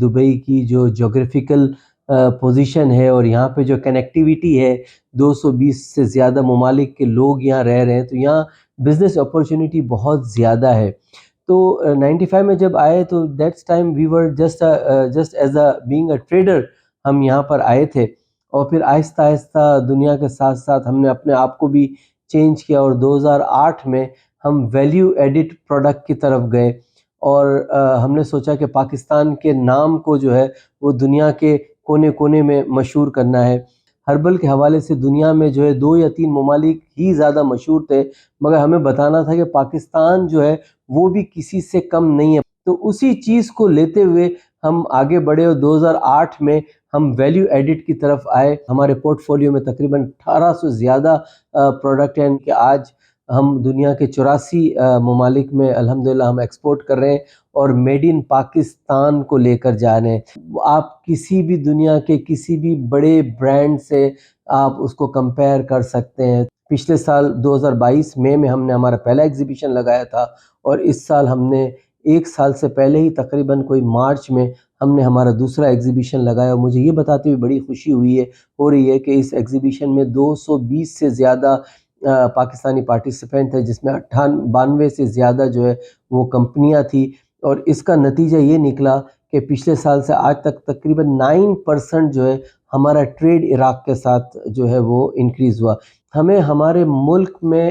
Dubai کی جو geographical position ہے اور یہاں پہ جو کنیکٹیویٹی ہے، 220 سے زیادہ ممالک کے لوگ یہاں رہ رہے ہیں، تو یہاں بزنس اپورچونیٹی بہت زیادہ ہے۔ تو 95 میں جب آئے تو that's time we were just as a being a trader ہم یہاں پر آئے تھے، اور پھر آہستہ آہستہ دنیا کے ساتھ ساتھ ہم نے اپنے آپ کو بھی چینج کیا، اور 2008 میں ہم ویلیو ایڈڈ پروڈکٹ کی طرف گئے، اور ہم نے سوچا کہ پاکستان کے نام کو جو ہے وہ دنیا کے کونے کونے میں مشہور کرنا ہے۔ ہربل کے حوالے سے دنیا میں جو ہے 2 یا 3 ممالک ہی زیادہ مشہور تھے، مگر ہمیں بتانا تھا کہ پاکستان جو ہے وہ بھی کسی سے کم نہیں ہے۔ تو اسی چیز کو لیتے ہوئے ہم آگے بڑھے، اور 2008 میں ہم ویلیو ایڈٹ کی طرف آئے۔ ہمارے پورٹ فولیو میں تقریباً 1800 سے زیادہ پروڈکٹ ہیں کہ آج ہم دنیا کے 84 ممالک میں الحمدللہ ہم ایکسپورٹ کر رہے ہیں، اور میڈ ان پاکستان کو لے کر جا رہے ہیں۔ آپ کسی بھی دنیا کے کسی بھی بڑے برانڈ سے آپ اس کو کمپیئر کر سکتے ہیں۔ پچھلے سال 2022 میں ہم نے ہمارا پہلا ایگزیبیشن لگایا تھا، اور اس سال ہم نے 1 سال سے پہلے ہی تقریباً کوئی مارچ میں ہم نے ہمارا دوسرا ایگزیبیشن لگایا، اور مجھے یہ بتاتے ہوئے بڑی خوشی ہو رہی ہے کہ اس ایگزیبیشن میں 220 سے زیادہ پاکستانی پارٹیسپینٹ تھے، جس میں 92 سے زیادہ جو ہے وہ کمپنیاں تھیں، اور اس کا نتیجہ یہ نکلا کہ پچھلے سال سے آج تک تقریباً 9% جو ہے ہمارا ٹریڈ عراق کے ساتھ جو ہے وہ انکریز ہوا۔ ہمیں ہمارے ملک میں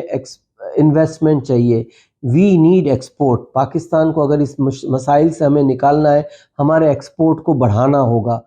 انویسٹمنٹ چاہیے، وی نیڈ ایکسپورٹ۔ پاکستان کو اگر اس مسائل سے ہمیں نکالنا ہے، ہمارے ایکسپورٹ کو بڑھانا ہوگا۔